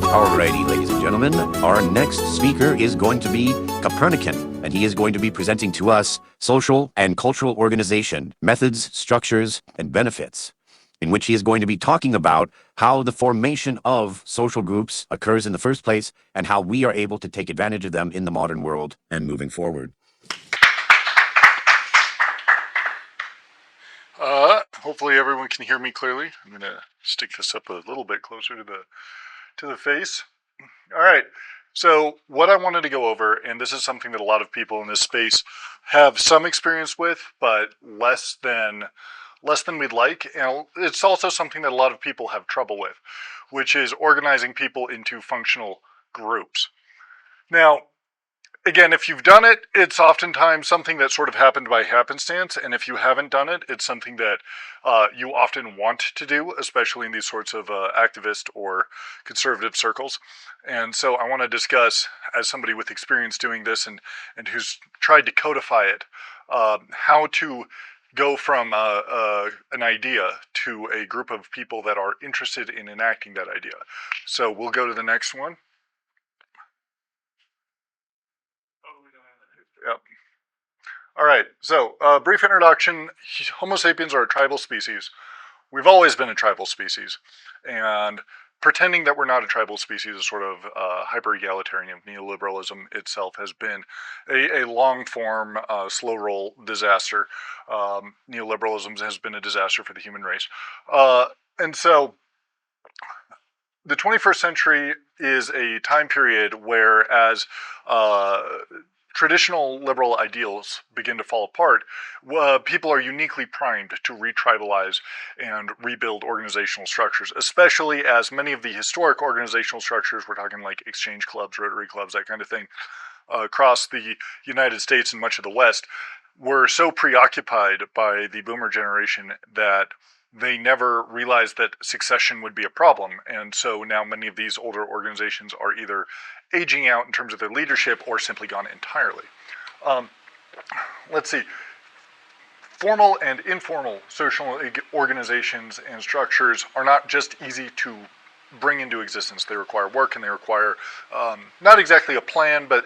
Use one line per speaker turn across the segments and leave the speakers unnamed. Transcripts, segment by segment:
Alrighty, ladies and gentlemen, our next speaker is going to be Copernican, and he is going to be presenting to us social and cultural organization, methods, structures, and benefits, in which he is going to be talking about how the formation of social groups occurs in the first place and how we are able to take advantage of them in the modern world and moving forward.
Hopefully everyone can hear me clearly. I'm going to stick this up a little bit closer to the face. All right. So what I wanted to go over, and this is something that a lot of people in this space have some experience with, but less than we'd like. And it's also something that a lot of people have trouble with, which is organizing people into functional groups. Now, again, if you've done it, it's oftentimes something that sort of happened by happenstance, and if you haven't done it, it's something that you often want to do, especially in these sorts of activist or conservative circles. And so I want to discuss, as somebody with experience doing this and who's tried to codify it, how to go from an idea to a group of people that are interested in enacting that idea. So we'll go to the next one. Yep. All right, so brief introduction. Homo sapiens are a tribal species. We've always been a tribal species, and pretending that we're not a tribal species is sort of hyper-egalitarian. Neoliberalism itself has been a long-form, slow-roll disaster. Neoliberalism has been a disaster for the human race. And so the 21st century is a time period where, as traditional liberal ideals begin to fall apart, people are uniquely primed to re-tribalize and rebuild organizational structures, especially as many of the historic organizational structures, we're talking like exchange clubs, Rotary clubs, that kind of thing, across the United States and much of the West, were so preoccupied by the boomer generation that they never realized that succession would be a problem. And so now many of these older organizations are either aging out in terms of their leadership or simply gone entirely. Let's see. Formal and informal social organizations and structures are not just easy to bring into existence. They require work, and they require not exactly a plan, but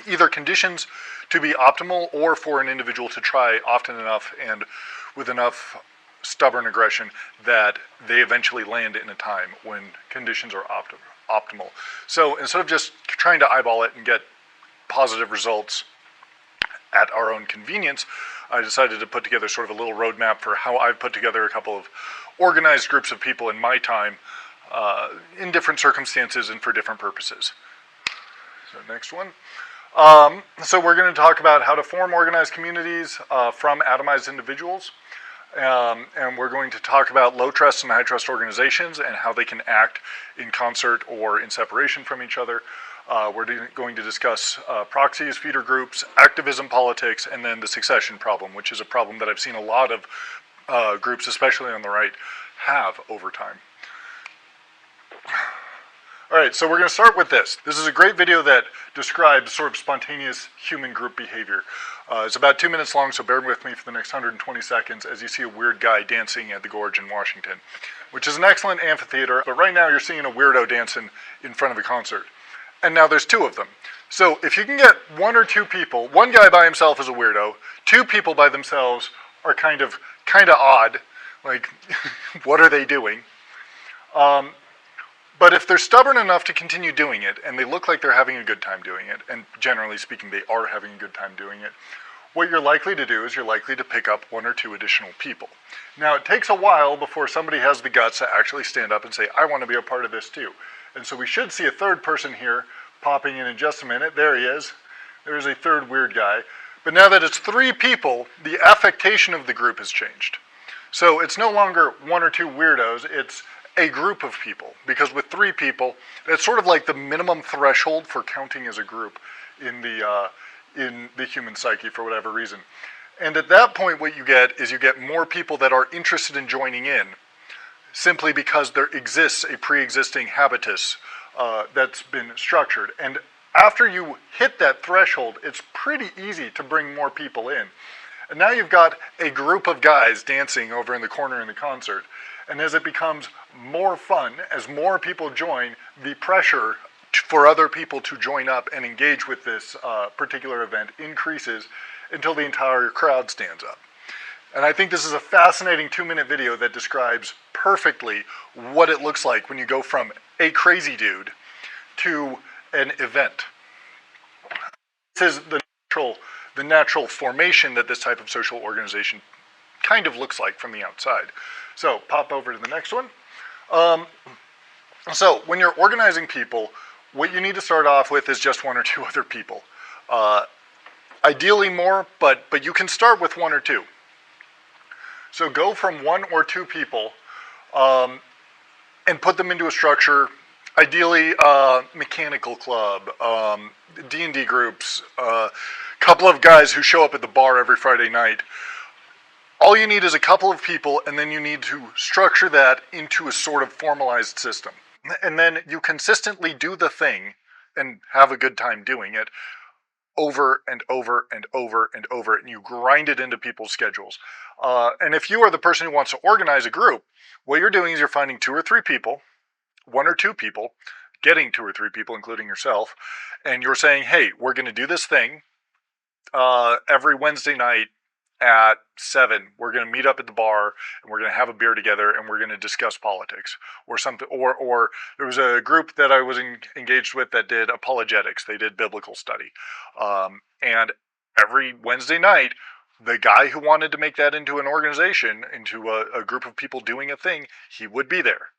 either conditions to be optimal or for an individual to try often enough and with enough stubborn aggression that they eventually land in a time when conditions are optimal. So instead of just trying to eyeball it and get positive results at our own convenience, I decided to put together sort of a little roadmap for how I've put together a couple of organized groups of people in my time in different circumstances and for different purposes. So next one. So we're going to talk about how to form organized communities from atomized individuals. And we're going to talk about low trust and high trust organizations and how they can act in concert or in separation from each other. We're going to discuss proxies, feeder groups, activism politics, and then the succession problem, which is a problem that I've seen a lot of groups, especially on the right, have over time. All right, so we're going to start with this. This is a great video that describes sort of spontaneous human group behavior. It's about 2 minutes long, so bear with me for the next 120 seconds as you see a weird guy dancing at the Gorge in Washington, which is an excellent amphitheater, but right now you're seeing a weirdo dancing in front of a concert. And now there's two of them. So if you can get one or two people, one guy by himself is a weirdo, two people by themselves are kind of odd, like what are they doing? But if they're stubborn enough to continue doing it, and they look like they're having a good time doing it, and generally speaking they are having a good time doing it, what you're likely to do is you're likely to pick up one or two additional people. Now it takes a while before somebody has the guts to actually stand up and say, I want to be a part of this too. And so we should see a third person here popping in just a minute. There he is. There's a third weird guy. But now that it's three people, the affectation of the group has changed. So it's no longer one or two weirdos, it's a group of people, because with three people, it's sort of like the minimum threshold for counting as a group in the human psyche for whatever reason. And at that point, what you get is you get more people that are interested in joining in, simply because there exists a pre-existing habitus that's been structured. And after you hit that threshold, it's pretty easy to bring more people in. And now you've got a group of guys dancing over in the corner in the concert. And as it becomes more fun, as more people join, the pressure for other people to join up and engage with this particular event increases until the entire crowd stands up. And I think this is a fascinating 2-minute video that describes perfectly what it looks like when you go from a crazy dude to an event. This is the natural formation that this type of social organization kind of looks like from the outside. So pop over to the next one. So when you're organizing people, what you need to start off with is just 1 or 2 other people. Ideally more, but you can start with 1 or 2. So go from 1 or 2 people and put them into a structure, ideally mechanical club, D&D groups, a couple of guys who show up at the bar every Friday night. All you need is a couple of people, and then you need to structure that into a sort of formalized system. And then you consistently do the thing and have a good time doing it over and over and over and over, and you grind it into people's schedules. And if you are the person who wants to organize a group, what you're doing is you're finding 2 or 3 people, 1 or 2 people, getting 2 or 3 people, including yourself, and you're saying, hey, we're going to do this thing every Wednesday night at 7. We're going to meet up at the bar, and we're going to have a beer together, and we're going to discuss politics or something. Or there was a group that I was engaged with that did apologetics. They did biblical study. And every Wednesday night, the guy who wanted to make that into an organization, into a group of people doing a thing, he would be there.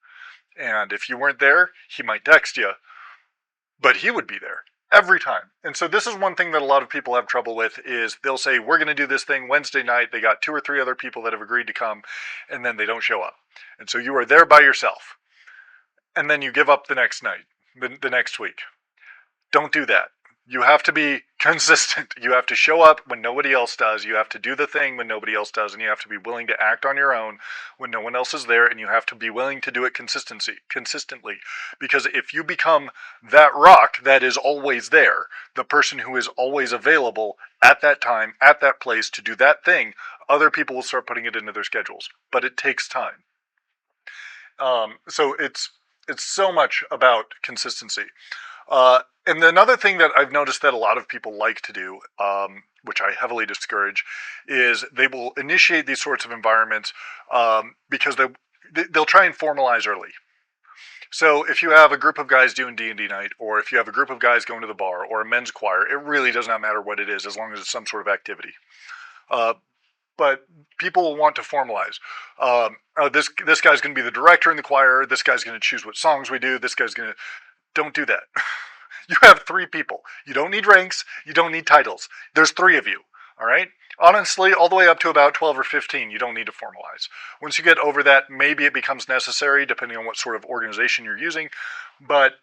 And if you weren't there, he might text you, but he would be there every time. And so this is one thing that a lot of people have trouble with, is they'll say, we're going to do this thing Wednesday night. They got 2 or 3 other people that have agreed to come, and then they don't show up. And so you are there by yourself. And then you give up the next night, the next week. Don't do that. You have to be consistent. You have to show up when nobody else does. You have to do the thing when nobody else does. And you have to be willing to act on your own when no one else is there. And you have to be willing to do it consistently. Because if you become that rock that is always there, the person who is always available at that time, at that place to do that thing, other people will start putting it into their schedules. But it takes time. So it's so much about consistency. And another thing that I've noticed that a lot of people like to do, which I heavily discourage, is they will initiate these sorts of environments because they'll try and formalize early. So if you have a group of guys doing D&D night, or if you have a group of guys going to the bar, or a men's choir, it really does not matter what it is as long as it's some sort of activity. But people will want to formalize. This guy's going to be the director in the choir. This guy's going to choose what songs we do. This guy's going to... Don't do that. You have 3 people. You don't need ranks. You don't need titles. There's 3 of you. All right? Honestly, all the way up to about 12 or 15, you don't need to formalize. Once you get over that, maybe it becomes necessary, depending on what sort of organization you're using. But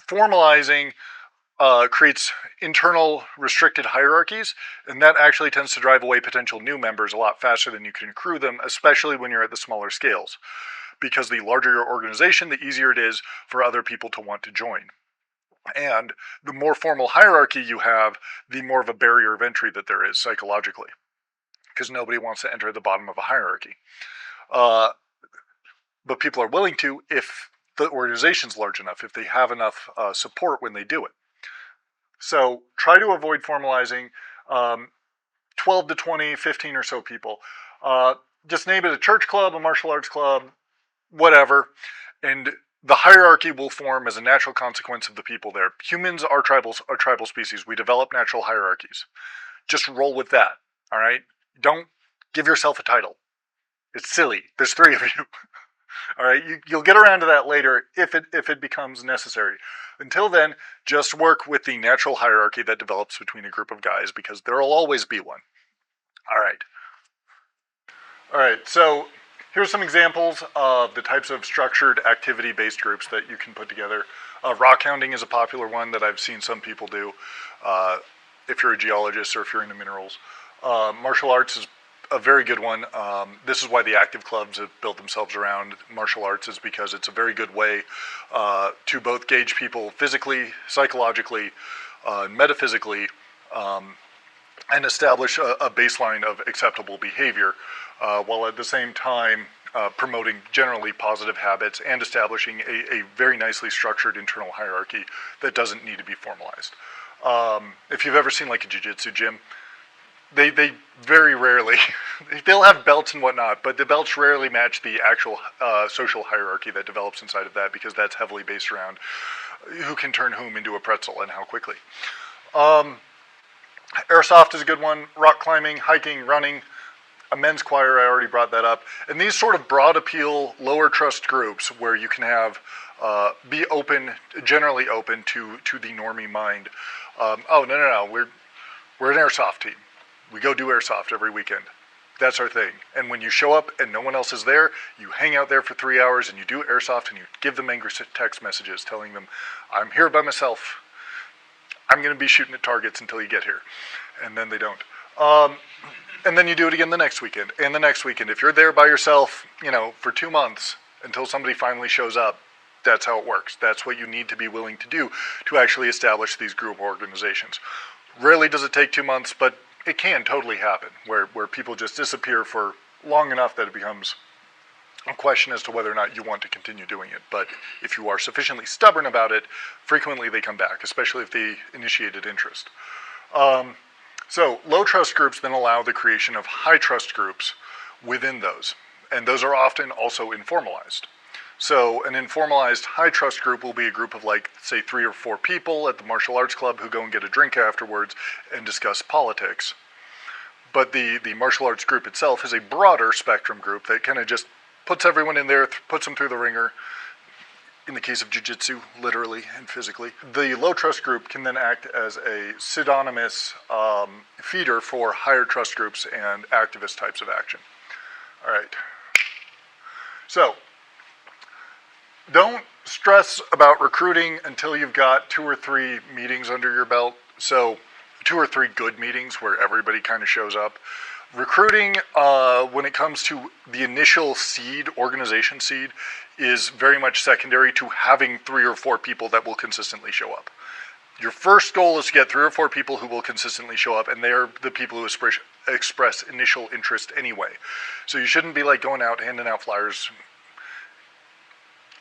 formalizing creates internal restricted hierarchies, and that actually tends to drive away potential new members a lot faster than you can accrue them, especially when you're at the smaller scales. Because the larger your organization, the easier it is for other people to want to join. And the more formal hierarchy you have, the more of a barrier of entry that there is psychologically. Because nobody wants to enter the bottom of a hierarchy. But people are willing to if the organization's large enough, if they have enough support when they do it. So try to avoid formalizing 12 to 20, 15 or so people. Just name it a church club, a martial arts club, whatever. And the hierarchy will form as a natural consequence of the people there. Humans are tribal species. We develop natural hierarchies. Just roll with that, all right? Don't give yourself a title. It's silly. There's 3 of you. All right, you'll get around to that later if it becomes necessary. Until then, just work with the natural hierarchy that develops between a group of guys, because there will always be one. All right, so here's some examples of the types of structured activity-based groups that you can put together. Rock hounding is a popular one that I've seen some people do if you're a geologist or if you're into minerals. Martial arts is a very good one. This is why the active clubs have built themselves around martial arts, is because it's a very good way to both gauge people physically, psychologically, metaphysically, and establish a baseline of acceptable behavior, while at the same time promoting generally positive habits, and establishing a very nicely structured internal hierarchy that doesn't need to be formalized. If you've ever seen like a jiu-jitsu gym, they very rarely, they'll have belts and whatnot, but the belts rarely match the actual social hierarchy that develops inside of that, because that's heavily based around who can turn whom into a pretzel and how quickly. Airsoft is a good one. Rock climbing, hiking, running. A men's choir, I already brought that up. And these sort of broad appeal, lower trust groups where you can have, be open, generally open to the normie mind. Oh, no, we're an airsoft team. We go do airsoft every weekend. That's our thing. And when you show up and no one else is there, you hang out there for 3 hours and you do airsoft, and you give them angry text messages telling them, I'm here by myself. I'm going to be shooting at targets until you get here. And then they don't. And then you do it again the next weekend and the next weekend. If you're there by yourself, for 2 months until somebody finally shows up, that's how it works. That's what you need to be willing to do to actually establish these group organizations. Rarely does it take 2 months, but it can totally happen where people just disappear for long enough that it becomes a question as to whether or not you want to continue doing it. But if you are sufficiently stubborn about it, frequently they come back, especially if they initiated interest. So low trust groups then allow the creation of high trust groups within those. And those are often also informalized. So an informalized high trust group will be a group of say 3 or 4 people at the martial arts club who go and get a drink afterwards and discuss politics. But the martial arts group itself is a broader spectrum group that kind of just puts everyone in there, puts them through the ringer. In the case of jiu-jitsu, literally and physically. The low trust group can then act as a pseudonymous feeder for higher trust groups and activist types of action. All right. So, don't stress about recruiting until you've got 2 or 3 meetings under your belt. So, 2 or 3 good meetings where everybody kind of shows up. Recruiting, when it comes to the initial organization seed, is very much secondary to having 3 or 4 people that will consistently show up. Your first goal is to get 3 or 4 people who will consistently show up, and they're the people who express initial interest anyway. So you shouldn't be going out handing out flyers.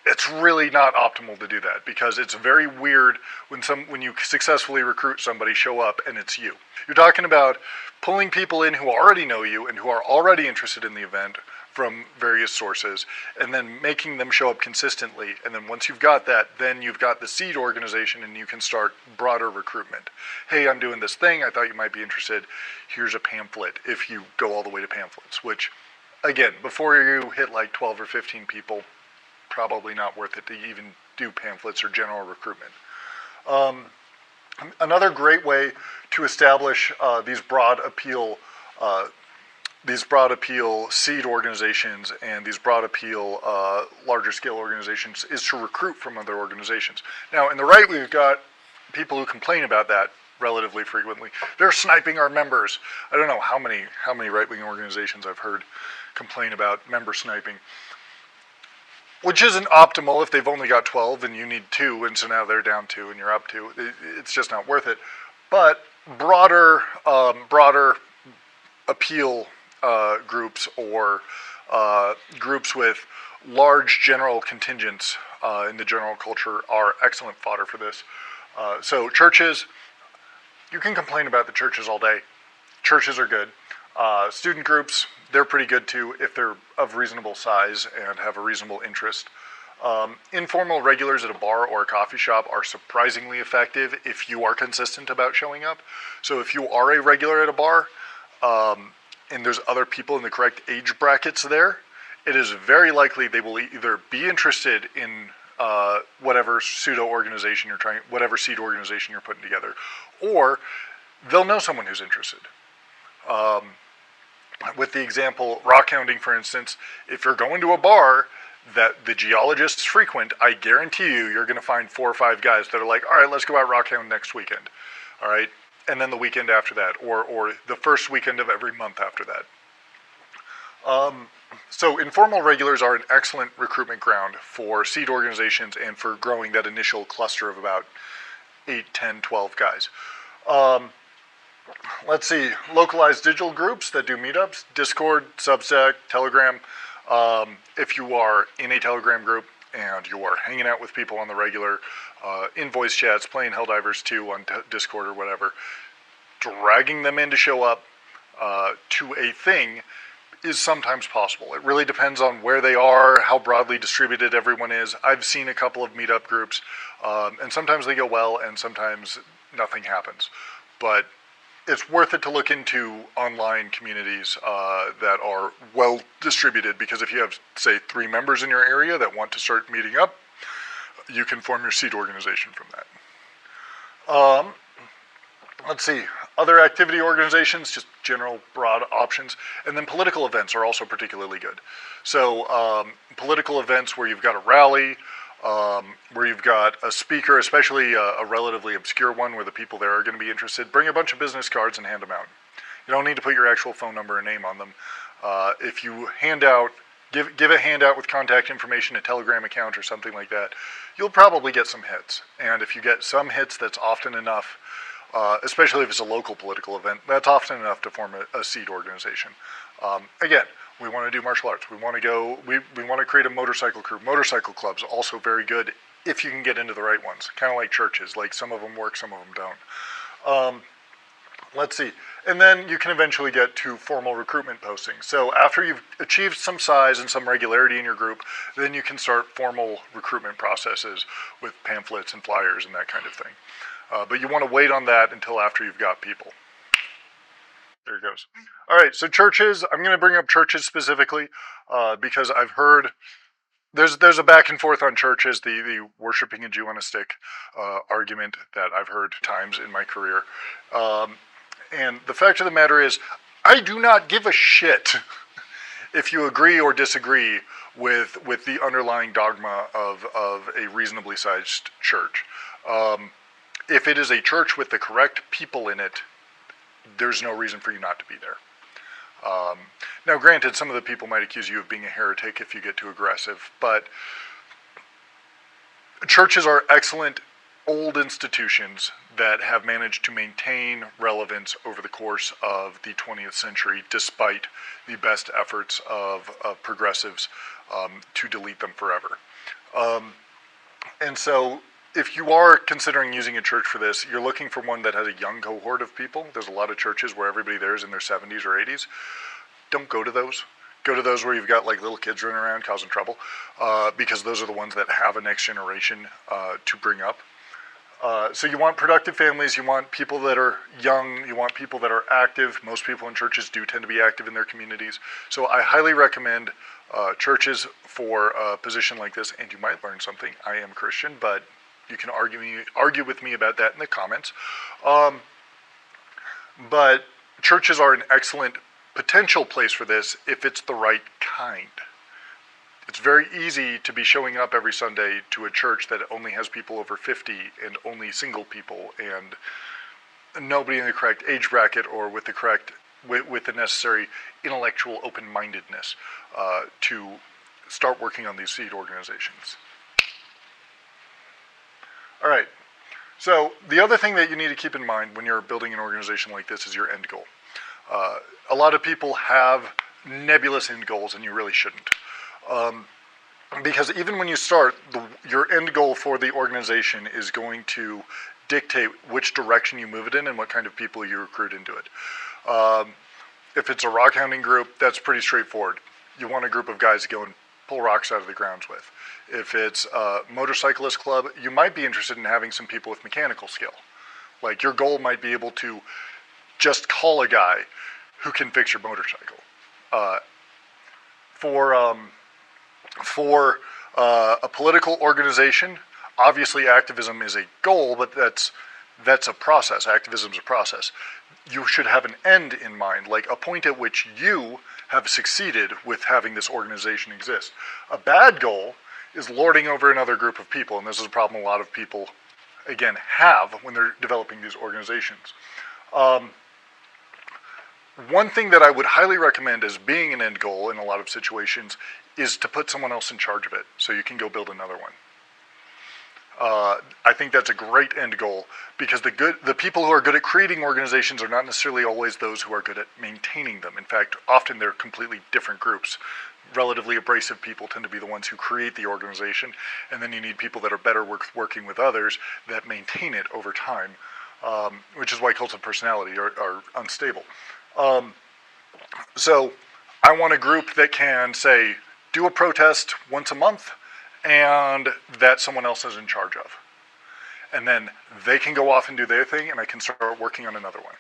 It's really not optimal to do that, because it's very weird when you successfully recruit somebody, show up, and it's you. You're talking about pulling people in who already know you and who are already interested in the event from various sources, and then making them show up consistently. And then once you've got that, then you've got the seed organization, and you can start broader recruitment. Hey, I'm doing this thing. I thought you might be interested. Here's a pamphlet, if you go all the way to pamphlets, which, again, before you hit 12 or 15 people, probably not worth it to even do pamphlets or general recruitment. Another great way to establish these broad appeal seed organizations and these broad appeal larger scale organizations is to recruit from other organizations. Now, in the right, we've got people who complain about that relatively frequently. They're sniping our members. I don't know how many right-wing organizations I've heard complain about member sniping, which isn't optimal if they've only got 12 and you need 2, and so now they're down 2 and you're up 2. It's just not worth it. But broader appeal groups, or groups with large general contingents in the general culture, are excellent fodder for this. So churches, you can complain about the churches all day. Churches are good. Student groups, they're pretty good too if they're of reasonable size and have a reasonable interest. Informal regulars at a bar or a coffee shop are surprisingly effective if you are consistent about showing up. So if you are a regular at a bar, and there's other people in the correct age brackets there, it is very likely they will either be interested in whatever pseudo-organization whatever seed organization you're putting together, or they'll know someone who's interested. With the example, rock hounding, for instance, if you're going to a bar that the geologists frequent, I guarantee you're going to find 4 or 5 guys that are like, all right, let's go out rock hound next weekend. All right. And then the weekend after that, or the first weekend of every month after that. So informal regulars are an excellent recruitment ground for seed organizations and for growing that initial cluster of about 8, 10, 12 guys. Let's see, localized digital groups that do meetups, Discord, Substack, Telegram. If you are in a Telegram group and you are hanging out with people on the regular, in voice chats, playing Helldivers 2 on Discord or whatever, dragging them in to show up to a thing is sometimes possible. It really depends on where they are, how broadly distributed everyone is. I've seen a couple of meetup groups, and sometimes they go well, and sometimes nothing happens. But it's worth it to look into online communities that are well distributed, because if you have, say, 3 members in your area that want to start meeting up, you can form your seed organization from that. Let's see, other activity organizations, just general broad options, and then political events are also particularly good. So political events where you've got a rally, where you've got a speaker, especially a relatively obscure one where the people there are going to be interested, bring a bunch of business cards and hand them out. You don't need to put your actual phone number and name on them. If you hand out, give a handout with contact information, a Telegram account or something like that, you'll probably get some hits. And if you get some hits, that's often enough. Especially if it's a local political event, that's often enough to form a seed organization. Again, we want to do martial arts. We want to go. We want to create a motorcycle crew. Motorcycle clubs also very good if you can get into the right ones. Kind of like churches. Like some of them work, some of them don't. Let's see. And then you can eventually get to formal recruitment postings. So after you've achieved some size and some regularity in your group, then you can start formal recruitment processes with pamphlets and flyers and that kind of thing. But you want to wait on that until after you've got people. There it goes. All right, so churches, I'm going to bring up churches specifically because I've heard there's a back and forth on churches, the worshiping a Jew on a stick argument that I've heard times in my career. And the fact of the matter is, I do not give a shit if you agree or disagree with the underlying dogma of a reasonably sized church. If it is a church with the correct people in it, there's no reason for you not to be there. Now, granted, some of the people might accuse you of being a heretic if you get too aggressive, but churches are excellent old institutions that have managed to maintain relevance over the course of the 20th century, despite the best efforts of progressives to delete them forever. And so, if you are considering using a church for this, you're looking for one that has a young cohort of people. There's a lot of churches where everybody there is in their 70s or 80s. Don't go to those. Go to those where you've got like little kids running around causing trouble, because those are the ones that have a next generation to bring up. So you want productive families, you want people that are young, you want people that are active. Most people in churches do tend to be active in their communities. So I highly recommend churches for a position like this, and you might learn something. I am Christian, but you can argue with me about that in the comments. But churches are an excellent potential place for this if it's the right kind. It's very easy to be showing up every Sunday to a church that only has people over 50 and only single people and nobody in the correct age bracket or with the necessary intellectual open-mindedness to start working on these seed organizations. All right, so the other thing that you need to keep in mind when you're building an organization like this is your end goal. A lot of people have nebulous end goals, and you really shouldn't. Because even when you start, your end goal for the organization is going to dictate which direction you move it in and what kind of people you recruit into it. If it's a rock hounding group, that's pretty straightforward. You want a group of guys to go and pull rocks out of the grounds with. If it's a motorcyclist club, you might be interested in having some people with mechanical skill. Like your goal might be able to just call a guy who can fix your motorcycle. For a political organization, obviously activism is a goal, but that's a process. Activism is a process. You should have an end in mind, like a point at which you have succeeded with having this organization exist. A bad goal is lording over another group of people, and this is a problem a lot of people, again, have when they're developing these organizations. One thing that I would highly recommend as being an end goal in a lot of situations is to put someone else in charge of it so you can go build another one. I think that's a great end goal because the people who are good at creating organizations are not necessarily always those who are good at maintaining them. In fact, often they're completely different groups. relatively abrasive people tend to be the ones who create the organization, and then you need people that are better working with others that maintain it over time, which is why cults of personality are unstable. So I want a group that can, say, do a protest once a month, and that someone else is in charge of. And then they can go off and do their thing, and I can start working on another one.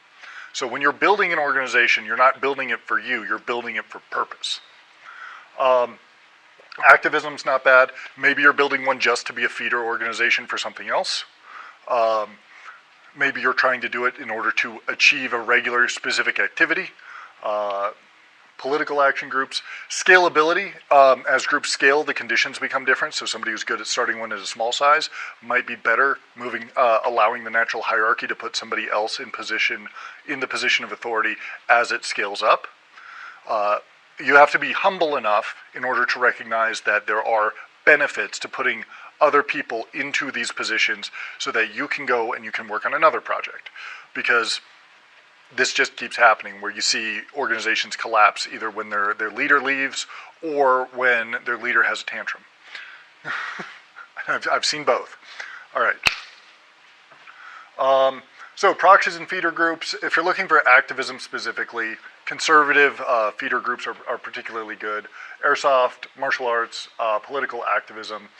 So when you're building an organization, you're not building it for you, you're building it for purpose. Activism's not bad. Maybe you're building one just to be a feeder organization for something else. Maybe you're trying to do it in order to achieve a regular specific activity. Political action groups. Scalability, as groups scale, the conditions become different. So somebody who's good at starting one at a small size might be better allowing the natural hierarchy to put somebody else in the position of authority as it scales up. You have to be humble enough in order to recognize that there are benefits to putting other people into these positions so that you can go and you can work on another project. Because this just keeps happening, where you see organizations collapse either when their leader leaves or when their leader has a tantrum. I've seen both. All right. So proxies and feeder groups, if you're looking for activism specifically, conservative feeder groups are particularly good. Airsoft, martial arts, political activism.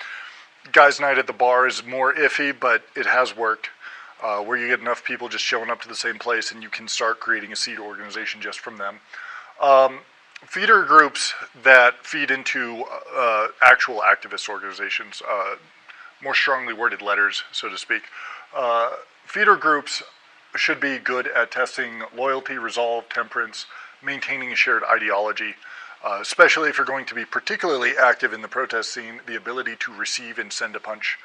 Guys' night at the bar is more iffy, but it has worked. Where you get enough people just showing up to the same place and you can start creating a seed organization just from them. Feeder groups that feed into actual activist organizations, more strongly worded letters, so to speak. Feeder groups should be good at testing loyalty, resolve, temperance, maintaining a shared ideology, especially if you're going to be particularly active in the protest scene, the ability to receive and send a punch.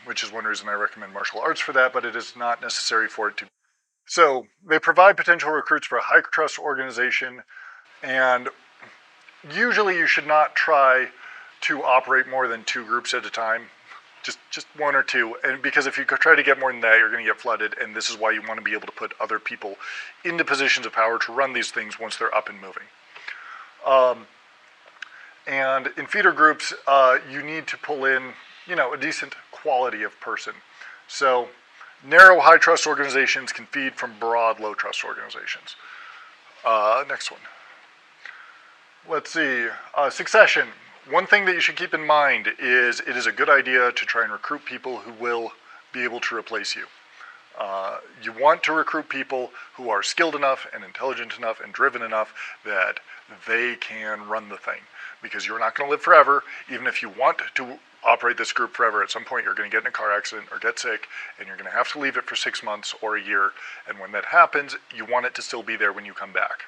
Which is one reason I recommend martial arts for that, but it is not necessary for it to. So they provide potential recruits for a high trust organization, and usually you should not try to operate more than 2 groups at a time, just 1 or 2, and because if you try to get more than that, you're going to get flooded, and this is why you want to be able to put other people into positions of power to run these things once they're up and moving. And in feeder groups, you need to pull in a decent quality of person. So narrow high trust organizations can feed from broad low trust organizations. Next one. Let's see. Succession. One thing that you should keep in mind is it is a good idea to try and recruit people who will be able to replace you. You want to recruit people who are skilled enough and intelligent enough and driven enough that they can run the thing. Because you're not going to live forever. Even if you want to operate this group forever, at some point you're going to get in a car accident or get sick, and you're going to have to leave it for 6 months or a year. And when that happens, you want it to still be there when you come back.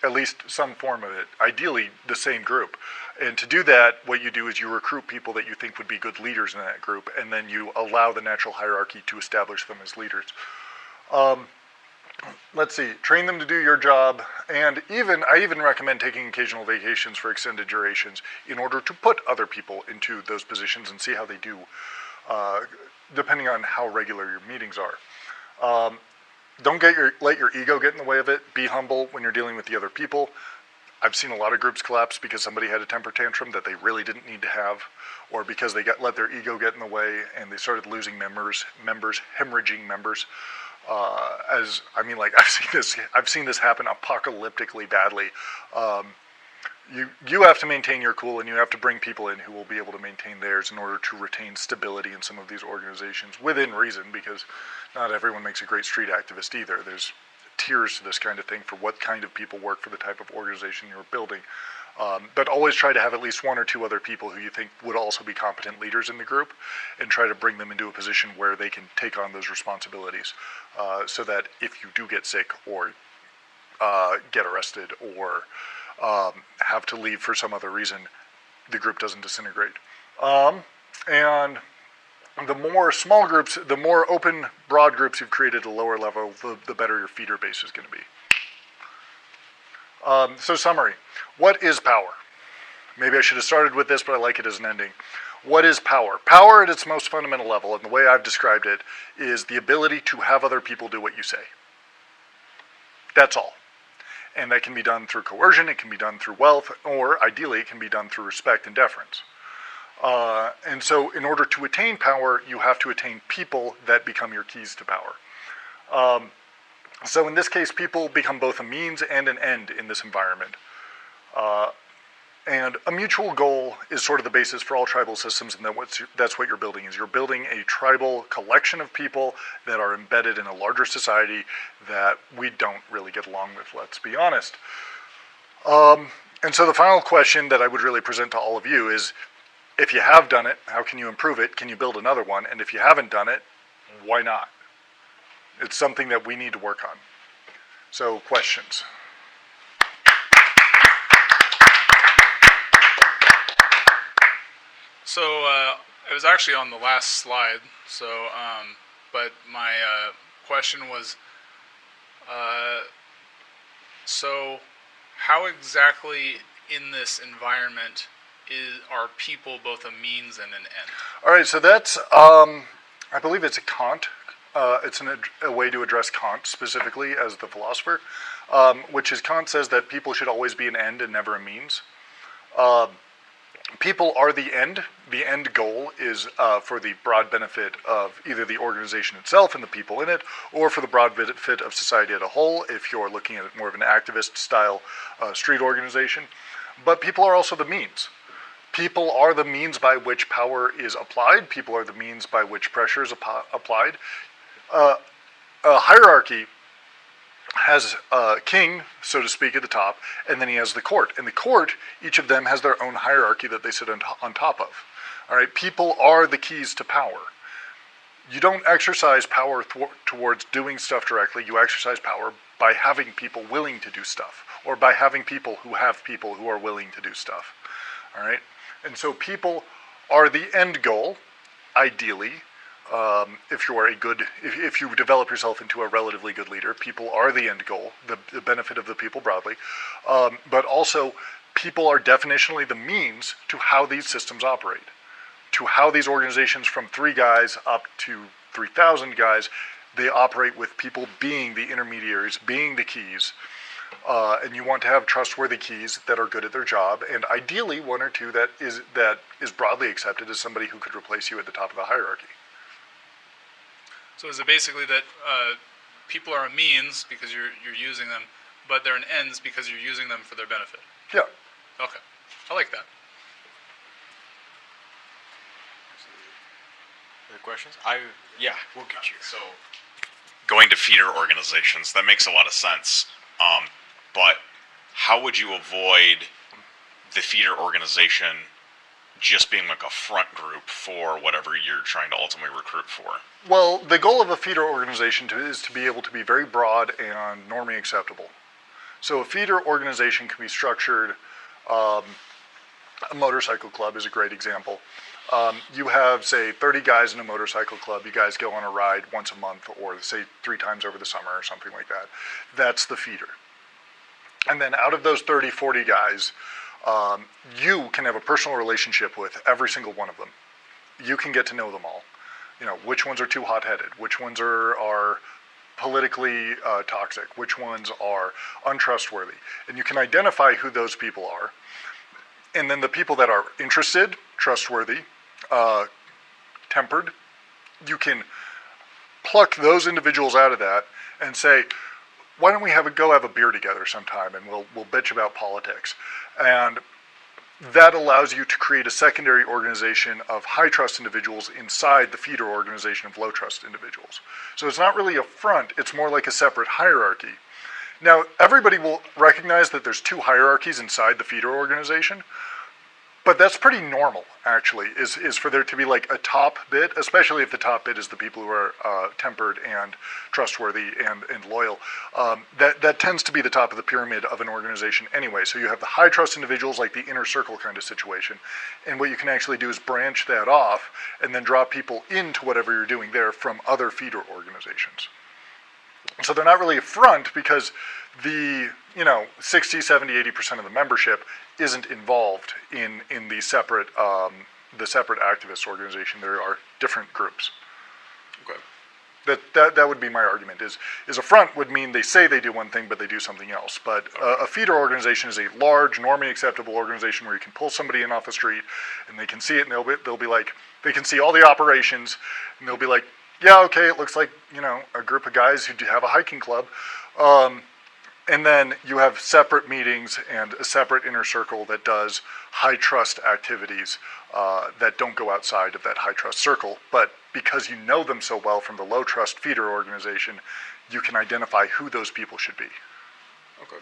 At least some form of it, ideally the same group. And to do that, what you do is you recruit people that you think would be good leaders in that group, and then you allow the natural hierarchy to establish them as leaders. Let's see, train them to do your job, and I even recommend taking occasional vacations for extended durations in order to put other people into those positions and see how they do, depending on how regular your meetings are. Don't let your ego get in the way of it. Be humble when you're dealing with the other people. I've seen a lot of groups collapse because somebody had a temper tantrum that they really didn't need to have, or because they let their ego get in the way and they started losing members, hemorrhaging members. I've seen this happen apocalyptically badly. You have to maintain your cool, and you have to bring people in who will be able to maintain theirs in order to retain stability in some of these organizations within reason, because not everyone makes a great street activist either. There's tiers to this kind of thing for what kind of people work for the type of organization you're building. But always try to have at least 1 or 2 other people who you think would also be competent leaders in the group, and try to bring them into a position where they can take on those responsibilities, so that if you do get sick or get arrested or have to leave for some other reason, the group doesn't disintegrate. And the more small groups, the more open, broad groups you've created at a lower level, the better your feeder base is going to be. So summary, what is power? Maybe I should have started with this, but I like it as an ending. What is power? Power at its most fundamental level, and the way I've described it, is the ability to have other people do what you say. That's all. And that can be done through coercion, it can be done through wealth, or ideally it can be done through respect and deference. And so in order to attain power, you have to attain people that become your keys to power. So in this case, people become both a means and an end in this environment. And a mutual goal is sort of the basis for all tribal systems, and that's what you're building is. You're building a tribal collection of people that are embedded in a larger society that we don't really get along with, let's be honest. And so the final question that I would really present to all of you is, if you have done it, how can you improve it? Can you build another one? And if you haven't done it, why not? It's something that we need to work on. So, questions?
So it was actually on the last slide. So, but my question was, so how exactly in this environment are people both a means and an end?
All right, so that's I believe it's a Kant. It's a way to address Kant specifically as the philosopher, which is Kant says that people should always be an end and never a means. People are the end. The end goal is for the broad benefit of either the organization itself and the people in it, or for the broad benefit of society as a whole, if you're looking at it more of an activist-style street organization. But people are also the means. People are the means by which power is applied. People are the means by which pressure is applied. A hierarchy has a king, so to speak, at the top, and then he has the court. And the court, each of them has their own hierarchy that they sit on top of. All right, people are the keys to power. You don't exercise power towards doing stuff directly. You exercise power by having people willing to do stuff, or by having people who are willing to do stuff. All right, and so people are the end goal, ideally. If you develop yourself into a relatively good leader, people are the end goal, the benefit of the people broadly. But also, people are definitionally the means to how these systems operate, to how these organizations from 3 guys up to 3,000 guys, they operate with people being the intermediaries, being the keys. And you want to have trustworthy keys that are good at their job, and ideally 1 or 2 that is broadly accepted as somebody who could replace you at the top of the hierarchy.
So is it basically that people are a means because you're using them, but they're an ends because you're using them for their benefit?
Yeah.
Okay. I like that.
Other questions? We'll get you. So, going to feeder organizations, that makes a lot of sense. But how would you avoid the feeder organization just being like a front group for whatever you're trying to ultimately recruit for?
Well, the goal of a feeder organization is to be able to be very broad and normally acceptable. So a feeder organization can be structured, a motorcycle club is a great example. You have, say, 30 guys in a motorcycle club. You guys go on a ride once a month, or say 3 times over the summer or something like that. That's the feeder. And then out of those 30, 40 guys, you can have a personal relationship with every single one of them. You can get to know them all. You know, which ones are too hot-headed, which ones are politically toxic, which ones are untrustworthy. And you can identify who those people are. And then the people that are interested, trustworthy, tempered, you can pluck those individuals out of that and say, why don't we go have a beer together sometime, and we'll bitch about politics. And that allows you to create a secondary organization of high trust individuals inside the feeder organization of low trust individuals. So it's not really a front, it's more like a separate hierarchy. Now, everybody will recognize that there's 2 hierarchies inside the feeder organization, but that's pretty normal, actually, is for there to be like a top bit, especially if the top bit is the people who are tempered and trustworthy and loyal. That tends to be the top of the pyramid of an organization anyway. So you have the high trust individuals, like the inner circle kind of situation. And what you can actually do is branch that off and then draw people into whatever you're doing there from other feeder organizations. So they're not really a front because the 60, 70, 80% of the membership isn't involved in the separate activist organization. There are different groups.
Okay.
That would be my argument. Is a front would mean they say they do one thing, but they do something else. But a feeder organization is a large, normally acceptable organization where you can pull somebody in off the street, and they can see it, and they'll be like, they can see all the operations, and they'll be like, yeah, okay, it looks like, you know, a group of guys who do have a hiking club. And then you have separate meetings and a separate inner circle that does high trust activities that don't go outside of that high trust circle. But because you know them so well from the low trust feeder organization, you can identify who those people should be.
Okay.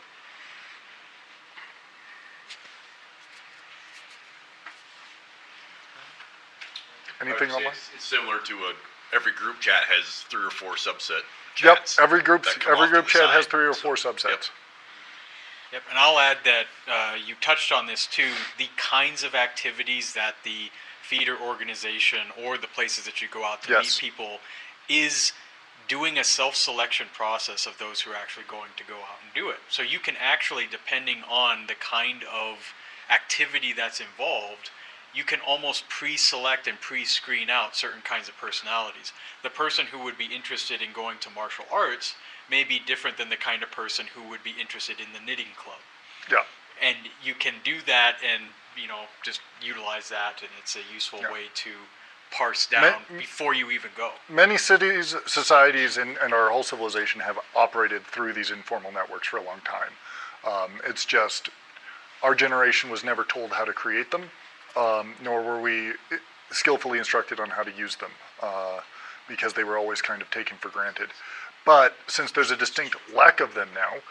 Anything online?
It's similar to every group chat has 3 or 4 subset
Yep,
chats.
every group
that come off to the
chat has
side.
3 or 4 subsets.
Yep, and I'll add that you touched on this too, the kinds of activities that the feeder organization or the places that you go out to
Yes.
meet people is doing a self-selection process of those who are actually going to go out and do it. So you can actually, depending on the kind of activity that's involved, you can almost pre-select and pre-screen out certain kinds of personalities. The person who would be interested in going to martial arts may be different than the kind of person who would be interested in the knitting club.
Yeah.
And you can do that and, you know, just utilize that, and it's a useful
Yeah.
way to parse down before you even go.
Many cities, societies, and our whole civilization have operated through these informal networks for a long time. It's just our generation was never told how to create them, nor were we skillfully instructed on how to use them, because they were always kind of taken for granted. But since there's a distinct lack of them now,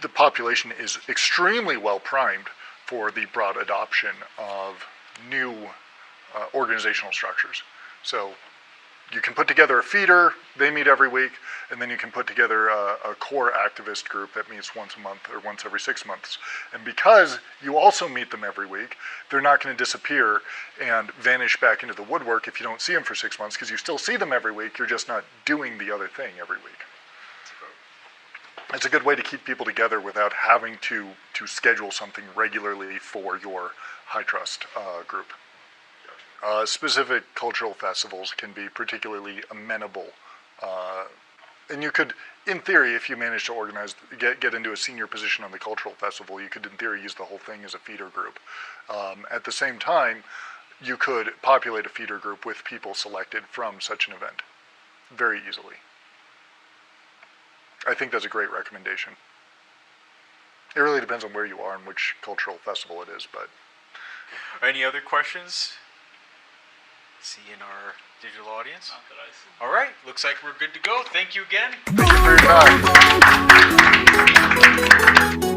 the population is extremely well primed for the broad adoption of new organizational structures. So you can put together a feeder, they meet every week, and then you can put together a core activist group that meets once a month or once every 6 months. And because you also meet them every week, they're not going to disappear and vanish back into the woodwork if you don't see them for 6 months, because you still see them every week, you're just not doing the other thing every week. It's a good way to keep people together without having to schedule something regularly for your high trust group. Specific cultural festivals can be particularly amenable, and you could, in theory, if you manage to get into a senior position on the cultural festival, you could, in theory, use the whole thing as a feeder group. At the same time, you could populate a feeder group with people selected from such an event very easily. I think that's a great recommendation. It really depends on where you are and which cultural festival it is, but...
Any other questions? See in our digital audience?
Not that I see.
All right, looks like we're good to go. Thank you again.
Thank you for your time.